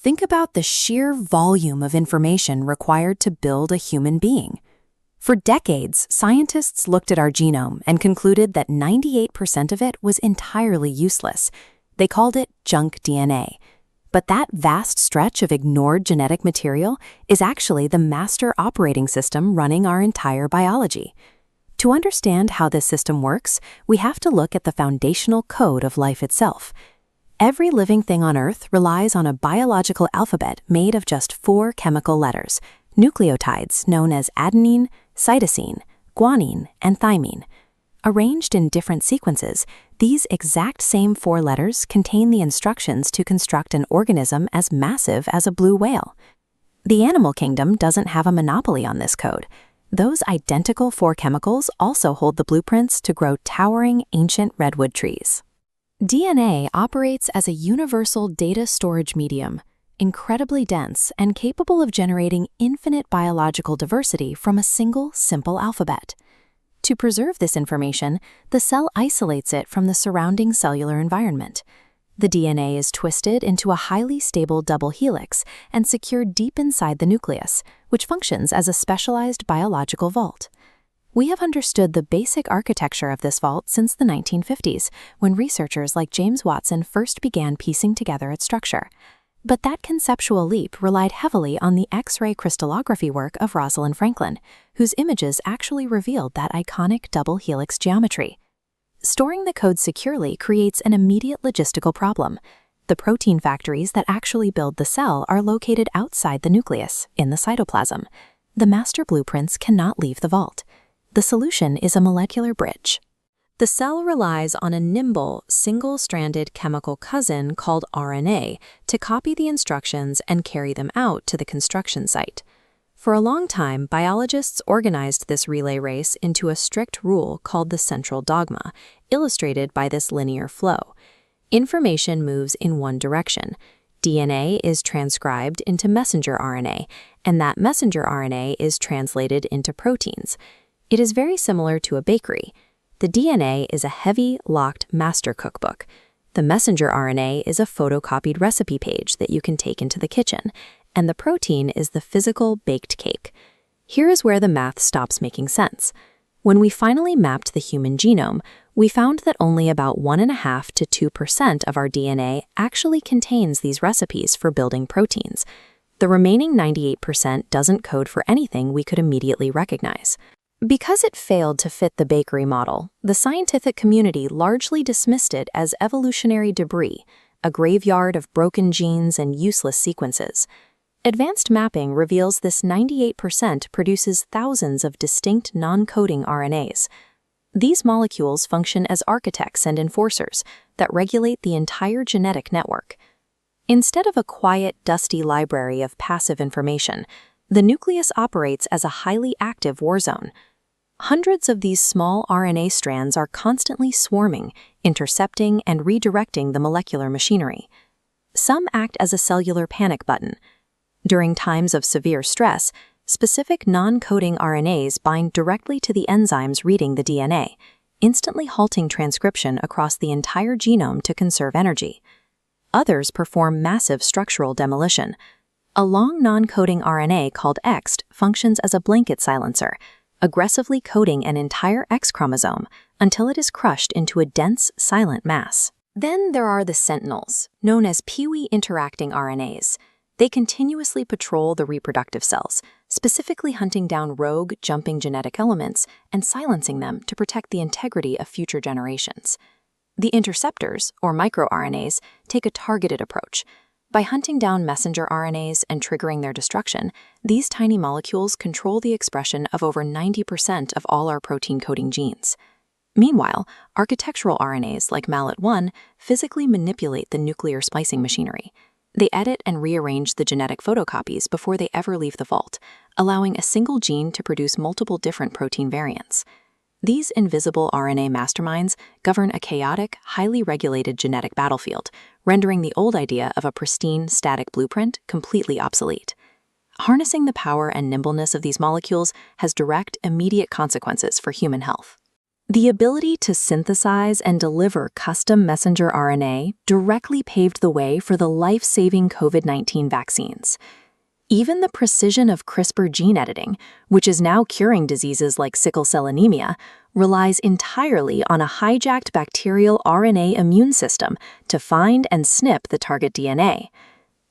Think about the sheer volume of information required to build a human being. For decades, scientists looked at our genome and concluded that 98% of it was entirely useless. They called it junk DNA. But that vast stretch of ignored genetic material is actually the master operating system running our entire biology. To understand how this system works, we have to look at the foundational code of life itself. Every living thing on Earth relies on a biological alphabet made of just 4 chemical letters, nucleotides known as adenine, cytosine, guanine, and thymine. Arranged in different sequences, these exact same 4 letters contain the instructions to construct an organism as massive as a blue whale. The animal kingdom doesn't have a monopoly on this code. Those identical 4 chemicals also hold the blueprints to grow towering ancient redwood trees. DNA operates as a universal data storage medium, incredibly dense and capable of generating infinite biological diversity from a single, simple alphabet. To preserve this information, the cell isolates it from the surrounding cellular environment. The DNA is twisted into a highly stable double helix and secured deep inside the nucleus, which functions as a specialized biological vault. We have understood the basic architecture of this vault since the 1950s, when researchers like James Watson first began piecing together its structure. But that conceptual leap relied heavily on the X-ray crystallography work of Rosalind Franklin, whose images actually revealed that iconic double helix geometry. Storing the code securely creates an immediate logistical problem. The protein factories that actually build the cell are located outside the nucleus, in the cytoplasm. The master blueprints cannot leave the vault. The solution is a molecular bridge. The cell relies on a nimble, single-stranded chemical cousin called RNA to copy the instructions and carry them out to the construction site. For a long time, biologists organized this relay race into a strict rule called the Central Dogma, illustrated by this linear flow. Information moves in one direction. DNA is transcribed into messenger RNA, and that messenger RNA is translated into proteins. It is very similar to a bakery. The DNA is a heavy, locked master cookbook. The messenger RNA is a photocopied recipe page that you can take into the kitchen, and the protein is the physical baked cake. Here is where the math stops making sense. When we finally mapped the human genome, we found that only about 1.5% to 2% of our DNA actually contains these recipes for building proteins. The remaining 98% doesn't code for anything we could immediately recognize. Because it failed to fit the bakery model, the scientific community largely dismissed it as evolutionary debris, a graveyard of broken genes and useless sequences. Advanced mapping reveals this 98% produces thousands of distinct non-coding RNAs. These molecules function as architects and enforcers that regulate the entire genetic network. Instead of a quiet, dusty library of passive information, the nucleus operates as a highly active war zone. Hundreds of these small RNA strands are constantly swarming, intercepting, and redirecting the molecular machinery. Some act as a cellular panic button. During times of severe stress, specific non-coding RNAs bind directly to the enzymes reading the DNA, instantly halting transcription across the entire genome to conserve energy. Others perform massive structural demolition. A long non-coding RNA called X functions as a blanket silencer, aggressively coding an entire X chromosome until it is crushed into a dense, silent mass. Then there are the sentinels, known as Peewee interacting RNAs. They continuously patrol the reproductive cells, specifically hunting down rogue, jumping genetic elements and silencing them to protect the integrity of future generations. The interceptors, or microRNAs, take a targeted approach. By hunting down messenger RNAs and triggering their destruction, these tiny molecules control the expression of over 90% of all our protein-coding genes. Meanwhile, architectural RNAs like mallet1 physically manipulate the nuclear splicing machinery. They edit and rearrange the genetic photocopies before they ever leave the vault, allowing a single gene to produce multiple different protein variants. These invisible RNA masterminds govern a chaotic, highly regulated genetic battlefield, rendering the old idea of a pristine, static blueprint completely obsolete. Harnessing the power and nimbleness of these molecules has direct, immediate consequences for human health. The ability to synthesize and deliver custom messenger RNA directly paved the way for the life-saving COVID-19 vaccines. Even the precision of CRISPR gene editing, which is now curing diseases like sickle cell anemia, relies entirely on a hijacked bacterial RNA immune system to find and snip the target DNA.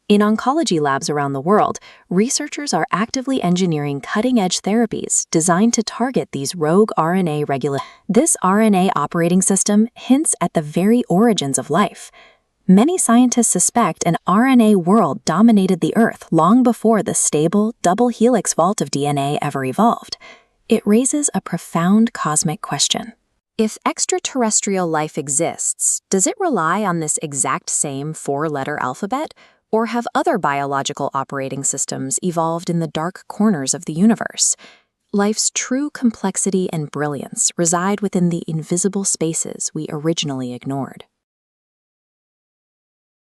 In oncology labs around the world, researchers are actively engineering cutting-edge therapies designed to target these rogue RNA regulators. This RNA operating system hints at the very origins of life. Many scientists suspect an RNA world dominated the Earth long before the stable, double-helix vault of DNA ever evolved. It raises a profound cosmic question. If extraterrestrial life exists, does it rely on this exact same four-letter alphabet? Or have other biological operating systems evolved in the dark corners of the universe? Life's true complexity and brilliance reside within the invisible spaces we originally ignored.